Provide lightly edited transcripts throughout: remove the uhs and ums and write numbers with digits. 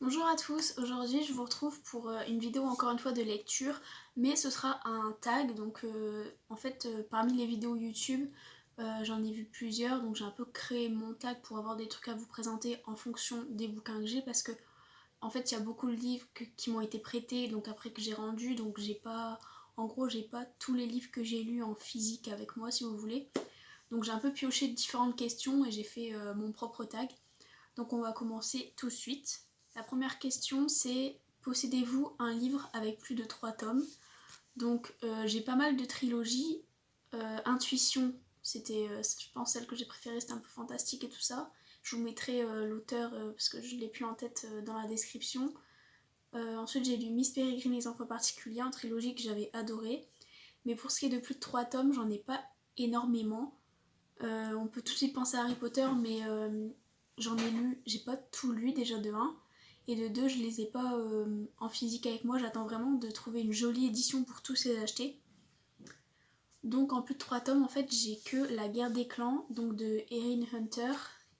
Bonjour à tous, aujourd'hui je vous retrouve pour une vidéo encore une fois de lecture, mais ce sera un tag, donc parmi les vidéos YouTube, j'en ai vu plusieurs, donc j'ai un peu créé mon tag pour avoir des trucs à vous présenter en fonction des bouquins que j'ai, parce que en fait il y a beaucoup de livres qui m'ont été prêtés, donc après que j'ai rendu, donc j'ai pas tous les livres que j'ai lus en physique avec moi si vous voulez, donc j'ai un peu pioché différentes questions et j'ai fait mon propre tag. Donc on va commencer tout de suite. La première question c'est: possédez-vous un livre avec plus de 3 tomes? Donc j'ai pas mal de trilogies. Intuition, c'était je pense celle que j'ai préférée, c'était un peu fantastique et tout ça. Je vous mettrai l'auteur parce que je l'ai plus en tête dans la description. Ensuite j'ai lu Miss Peregrine et les enfants particuliers, une trilogie que j'avais adorée. Mais pour ce qui est de plus de 3 tomes, j'en ai pas énormément. On peut tout de suite penser à Harry Potter, mais j'en ai lu, j'ai pas tout lu déjà de un. Et de deux, je les ai pas en physique avec moi. J'attends vraiment de trouver une jolie édition pour tous les acheter. Donc en plus de 3 tomes, en fait, j'ai que La guerre des clans, donc de Erin Hunter.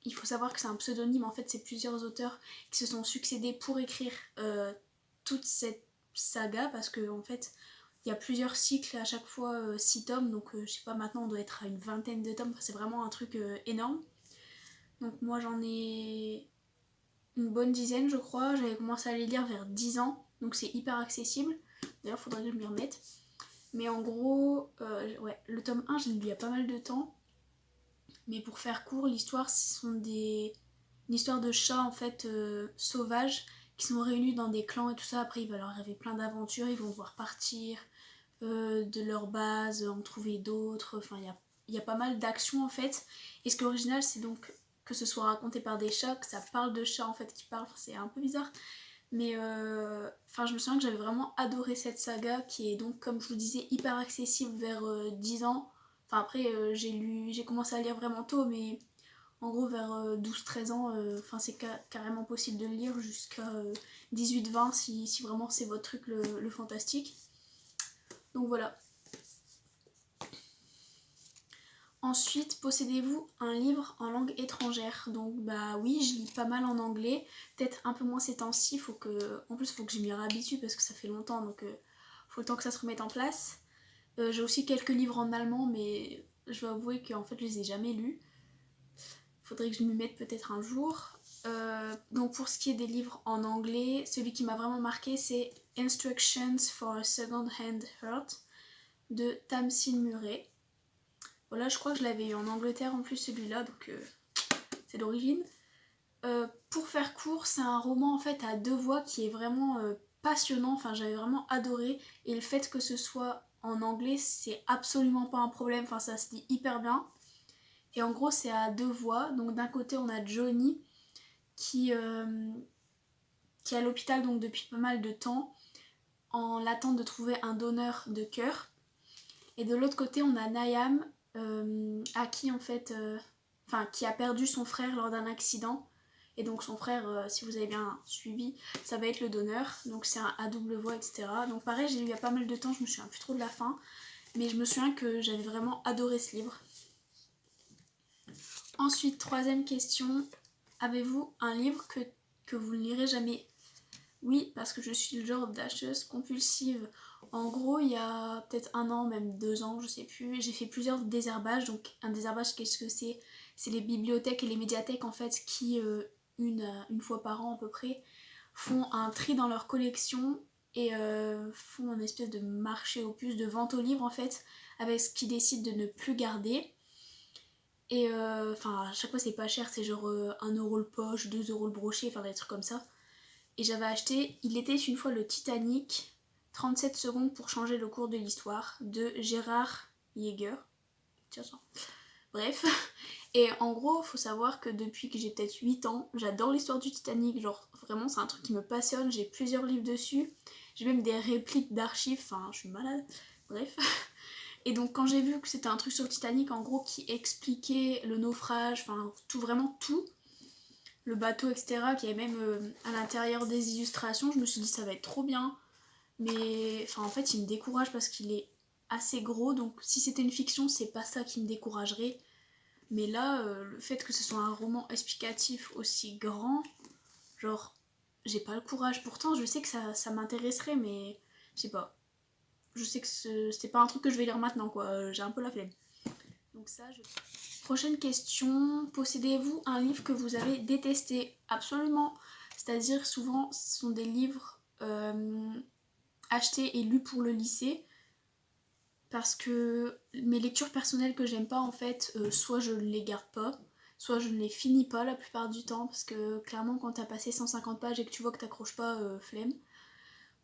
Il faut savoir que c'est un pseudonyme, en fait, c'est plusieurs auteurs qui se sont succédés pour écrire toute cette saga, parce que en fait, il y a plusieurs cycles, à chaque fois 6 tomes, donc je sais pas, maintenant on doit être à une vingtaine de tomes, c'est vraiment un truc énorme. Donc moi j'en ai une bonne dizaine je crois, j'avais commencé à les lire vers 10 ans, donc c'est hyper accessible. D'ailleurs faudrait que je m'y remette. Mais en gros, ouais, le tome 1 je l'ai lu il y a pas mal de temps, mais pour faire court, l'histoire ce sont une histoire de chats en fait sauvages qui sont réunis dans des clans et tout ça. Après il va leur arriver plein d'aventures, ils vont devoir partir de leur base, en trouver d'autres, enfin il y a pas mal d'actions en fait. Et ce qui est original c'est donc que ce soit raconté par des chats, que ça parle de chats en fait qui parlent, enfin, c'est un peu bizarre. Mais je me souviens que j'avais vraiment adoré cette saga qui est donc comme je vous disais hyper accessible vers 10 ans. Enfin après j'ai commencé à lire vraiment tôt, mais en gros vers 12-13 ans, c'est carrément possible de le lire jusqu'à 18-20 si vraiment c'est votre truc le fantastique. Donc voilà. Ensuite, possédez-vous un livre en langue étrangère? Donc bah oui, je lis pas mal en anglais, peut-être un peu moins ces temps-ci, en plus faut que je m'y réhabitue parce que ça fait longtemps, donc faut le temps que ça se remette en place. J'ai aussi quelques livres en allemand, mais je vais avouer qu'en fait je les ai jamais lus. Faudrait que je m'y mette peut-être un jour. Donc pour ce qui est des livres en anglais, celui qui m'a vraiment marqué c'est Instructions for a Second-Hand Hurt de Tamsin Murray. Voilà, je crois que je l'avais eu en Angleterre en plus celui-là, donc c'est d'origine. Pour faire court, c'est un roman en fait à deux voix qui est vraiment passionnant, enfin j'avais vraiment adoré, et le fait que ce soit en anglais c'est absolument pas un problème, enfin ça se lit hyper bien. Et en gros c'est à deux voix, donc d'un côté on a Johnny qui, euh, qui est à l'hôpital donc depuis pas mal de temps en l'attente de trouver un donneur de cœur, et de l'autre côté on a Nayam à qui en fait qui a perdu son frère lors d'un accident. Et donc son frère, si vous avez bien suivi, ça va être le donneur. Donc c'est un à double voix, etc. Donc pareil, j'ai lu il y a pas mal de temps, je me souviens plus trop de la fin. Mais je me souviens que j'avais vraiment adoré ce livre. Ensuite, troisième question. Avez-vous un livre que vous ne lirez jamais? Oui, parce que je suis le genre d'acheteuse compulsive. En gros, il y a peut-être un an, même 2 ans, je sais plus, j'ai fait plusieurs désherbages. Donc un désherbage, qu'est-ce que c'est? C'est les bibliothèques et les médiathèques en fait qui, une fois par an à peu près, font un tri dans leur collection et font une espèce de marché aux puces, de vente aux livres en fait, avec ce qu'ils décident de ne plus garder. Et à chaque fois c'est pas cher, c'est genre 1 € le poche, 2 € le brochet, enfin des trucs comme ça. Et j'avais acheté Il était une fois le Titanic, 37 secondes pour changer le cours de l'histoire, de Gérard Yeager. Tiens ça. Bref. Et en gros, faut savoir que depuis que j'ai peut-être 8 ans, j'adore l'histoire du Titanic. Genre, vraiment, c'est un truc qui me passionne. J'ai plusieurs livres dessus. J'ai même des répliques d'archives. Enfin, je suis malade. Bref. Et donc, quand j'ai vu que c'était un truc sur le Titanic, en gros, qui expliquait le naufrage, enfin, tout, vraiment tout, le bateau, etc., qui est même à l'intérieur des illustrations, je me suis dit ça va être trop bien. Mais en fait, il me décourage parce qu'il est assez gros, donc si c'était une fiction, c'est pas ça qui me découragerait. Mais là, le fait que ce soit un roman explicatif aussi grand, genre j'ai pas le courage. Pourtant, je sais que ça m'intéresserait, mais je sais pas. Je sais que c'est pas un truc que je vais lire maintenant, quoi. J'ai un peu la flemme. Donc ça, je... Prochaine question. Possédez-vous un livre que vous avez détesté? Absolument. C'est-à-dire, souvent, ce sont des livres achetés et lus pour le lycée. Parce que mes lectures personnelles que j'aime pas, en fait, soit je les garde pas, soit je ne les finis pas la plupart du temps. Parce que clairement, quand t'as passé 150 pages et que tu vois que t'accroches pas, flemme.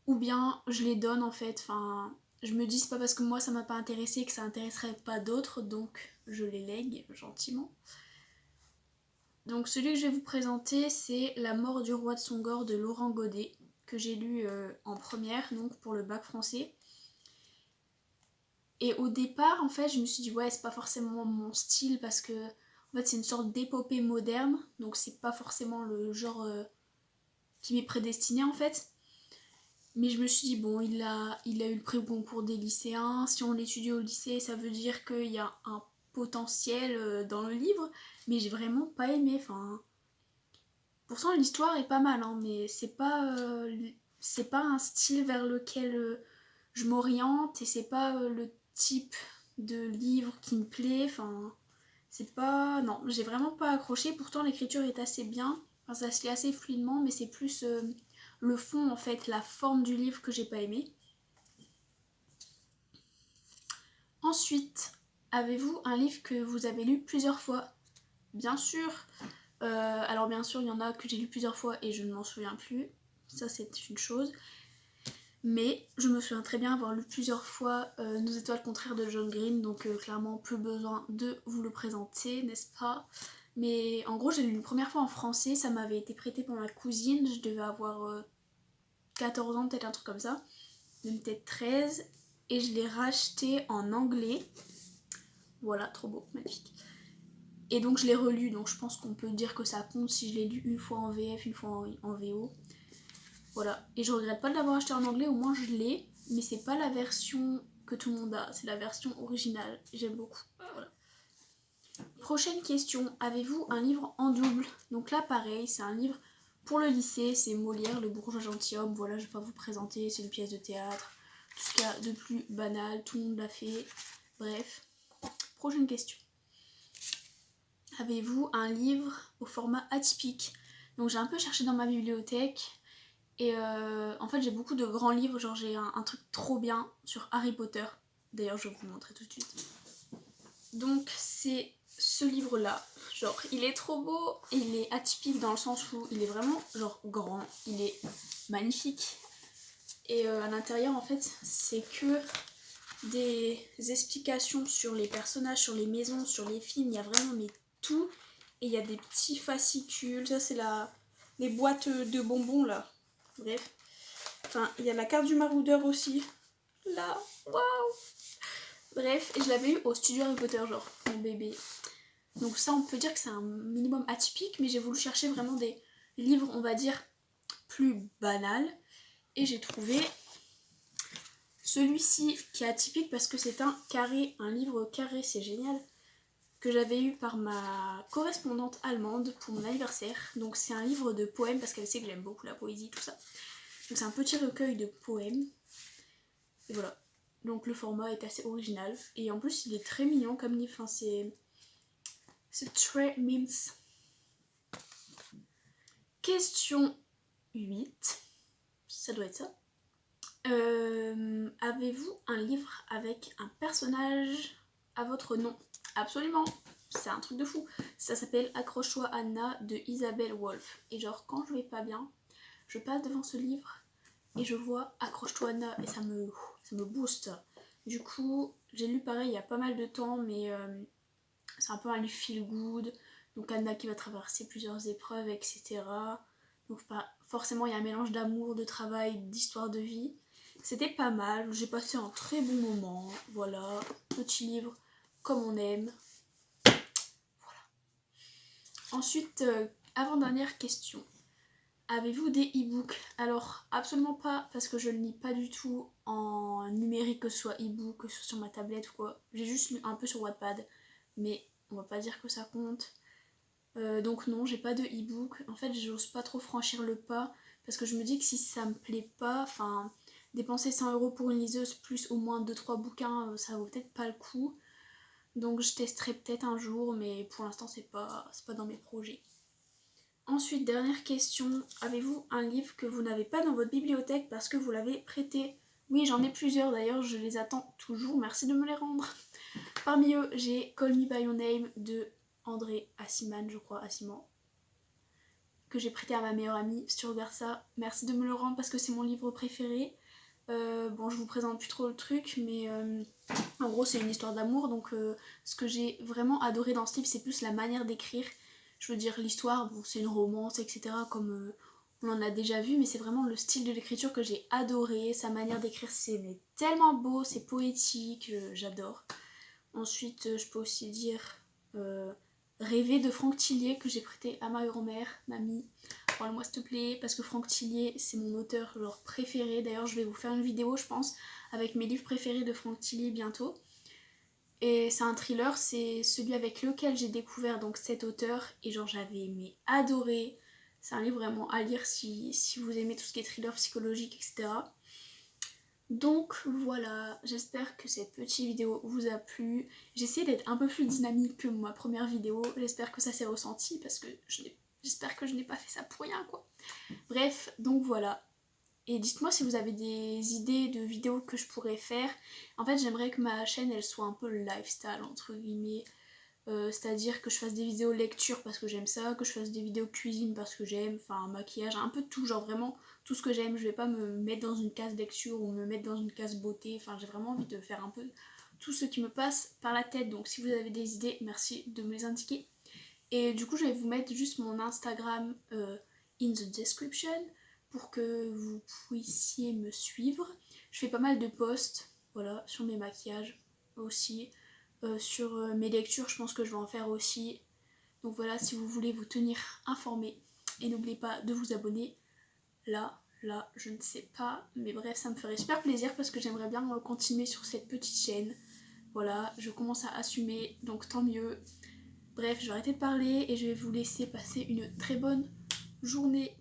Ou bien je les donne en fait, enfin je me dis c'est pas parce que moi ça m'a pas intéressé que ça intéresserait pas d'autres, donc je les lègue gentiment. Donc celui que je vais vous présenter, c'est La mort du roi de Songor de Laurent Godet, que j'ai lu en première, donc pour le bac français. Et au départ, en fait, je me suis dit ouais, c'est pas forcément mon style parce que en fait, c'est une sorte d'épopée moderne, donc c'est pas forcément le genre qui m'est prédestiné en fait. Mais je me suis dit, bon, il a eu le prix au concours des lycéens. Si on l'étudie au lycée, ça veut dire qu'il y a un potentiel dans le livre. Mais j'ai vraiment pas aimé. Enfin, pourtant, l'histoire est pas mal, hein, mais c'est pas un style vers lequel je m'oriente et c'est pas le type de livre qui me plaît. Enfin, c'est pas. Non, j'ai vraiment pas accroché. Pourtant, l'écriture est assez bien. Enfin, ça se lit assez fluidement, mais c'est plus le fond, en fait, la forme du livre que j'ai pas aimé. Ensuite, avez-vous un livre que vous avez lu plusieurs fois? Bien sûr. Alors bien sûr, il y en a que j'ai lu plusieurs fois et je ne m'en souviens plus. Ça, c'est une chose. Mais je me souviens très bien avoir lu plusieurs fois Nos étoiles contraires de John Green, donc clairement plus besoin de vous le présenter, n'est-ce pas? Mais en gros, j'ai lu une première fois en français, ça m'avait été prêté par ma cousine, je devais avoir 14 ans, peut-être un truc comme ça, même peut-être 13, et je l'ai racheté en anglais. Voilà, trop beau, magnifique. Et donc je l'ai relu, donc je pense qu'on peut dire que ça compte si je l'ai lu une fois en VF, une fois en VO. Voilà, et je regrette pas de l'avoir acheté en anglais, au moins je l'ai, mais c'est pas la version que tout le monde a, c'est la version originale, j'aime beaucoup. Voilà. Prochaine question, avez-vous un livre en double? Donc là pareil, c'est un livre pour le lycée, c'est Molière, le bourgeois gentilhomme, voilà, je vais pas vous présenter, c'est une pièce de théâtre, tout ce qu'il y a de plus banal, tout le monde l'a fait, bref. Prochaine question. Avez-vous un livre au format atypique? Donc j'ai un peu cherché dans ma bibliothèque et en fait j'ai beaucoup de grands livres, genre j'ai un truc trop bien sur Harry Potter. D'ailleurs je vais vous le montrer tout de suite. Donc c'est ce livre là, genre il est trop beau, il est atypique dans le sens où il est vraiment genre grand, il est magnifique. Et à l'intérieur en fait c'est que des explications sur les personnages, sur les maisons, sur les films, il y a vraiment mais tout. Et il y a des petits fascicules, ça c'est les boîtes de bonbons là. Bref. Enfin, il y a la carte du maraudeur aussi. Là, waouh. Bref, et je l'avais eu au studio Harry Potter, genre, mon bébé. Donc ça, on peut dire que c'est un minimum atypique, mais j'ai voulu chercher vraiment des livres, on va dire, plus banals. Et j'ai trouvé celui-ci qui est atypique parce que c'est un carré, un livre carré, c'est génial, que j'avais eu par ma correspondante allemande pour mon anniversaire. Donc c'est un livre de poèmes parce qu'elle sait que j'aime beaucoup la poésie, tout ça. Donc c'est un petit recueil de poèmes. Et voilà. Donc le format est assez original. Et en plus il est très mignon comme livre. Enfin, c'est très mignon. Question 8. Ça doit être ça. Avez-vous un livre avec un personnage à votre nom? Absolument, c'est un truc de fou. Ça s'appelle Accroche-toi Anna de Isabelle Wolf. Et genre quand je vais pas bien, je passe devant ce livre et je vois Accroche-toi Anna et ça me booste. Du coup, j'ai lu pareil il y a pas mal de temps, mais c'est un peu un livre feel good. Donc Anna qui va traverser plusieurs épreuves, etc. Donc forcément il y a un mélange d'amour, de travail, d'histoire de vie. C'était pas mal, j'ai passé un très bon moment. Voilà, petit livre comme on aime. Voilà. Ensuite, avant-dernière question. Avez-vous des e-books? Alors, absolument pas, parce que je ne lis pas du tout en numérique, que ce soit e-book, que ce soit sur ma tablette ou quoi. J'ai juste lu un peu sur Wattpad, mais on va pas dire que ça compte. Donc non, j'ai pas de e-book. En fait, j'ose pas trop franchir le pas, parce que je me dis que si ça me plaît pas, enfin dépenser 100 € pour une liseuse plus au moins 2-3 bouquins, ça vaut peut-être pas le coup. Donc je testerai peut-être un jour, mais pour l'instant c'est pas dans mes projets. Ensuite, dernière question, avez-vous un livre que vous n'avez pas dans votre bibliothèque parce que vous l'avez prêté? Oui, j'en ai plusieurs d'ailleurs, je les attends toujours, merci de me les rendre. Parmi eux, j'ai Call Me By Your Name de André Assiman, je crois, Assiman, que j'ai prêté à ma meilleure amie. Si tu regardes ça, merci de me le rendre parce que c'est mon livre préféré. Bon, je vous présente plus trop le truc, mais en gros, c'est une histoire d'amour. Donc, ce que j'ai vraiment adoré dans ce livre, c'est plus la manière d'écrire. Je veux dire, l'histoire, bon, c'est une romance, etc., comme on en a déjà vu, mais c'est vraiment le style de l'écriture que j'ai adoré. Sa manière d'écrire, c'est tellement beau, c'est poétique, j'adore. Ensuite, je peux aussi dire euh, Rêver de Franck Tillier que j'ai prêté à ma grand-mère, mamie. Parle-moi s'il te plaît, parce que Franck Tillier, c'est mon auteur genre préféré. D'ailleurs, je vais vous faire une vidéo, je pense, avec mes livres préférés de Franck Tillier bientôt. Et c'est un thriller, c'est celui avec lequel j'ai découvert donc cet auteur et genre j'avais adoré. C'est un livre vraiment à lire si vous aimez tout ce qui est thriller psychologique, etc. Donc voilà, j'espère que cette petite vidéo vous a plu. J'ai essayé d'être un peu plus dynamique que ma première vidéo. J'espère que ça s'est ressenti parce que j'espère que je n'ai pas fait ça pour rien quoi. Bref, donc voilà. Et dites-moi si vous avez des idées de vidéos que je pourrais faire. En fait, j'aimerais que ma chaîne elle soit un peu lifestyle entre guillemets. C'est-à-dire que je fasse des vidéos lecture parce que j'aime ça, que je fasse des vidéos cuisine parce que j'aime, enfin maquillage, un peu de tout, genre vraiment tout ce que j'aime. Je vais pas me mettre dans une case lecture ou me mettre dans une case beauté, enfin j'ai vraiment envie de faire un peu tout ce qui me passe par la tête. Donc si vous avez des idées, merci de me les indiquer. Et du coup je vais vous mettre juste mon Instagram in the description pour que vous puissiez me suivre. Je fais pas mal de posts, voilà, sur mes maquillages aussi. Sur mes lectures, je pense que je vais en faire aussi. Donc voilà, si vous voulez vous tenir informé. Et n'oubliez pas de vous abonner. Là, je ne sais pas. Mais bref, ça me ferait super plaisir parce que j'aimerais bien continuer sur cette petite chaîne. Voilà, je commence à assumer, donc tant mieux. Bref, je vais arrêter de parler et je vais vous laisser passer une très bonne journée.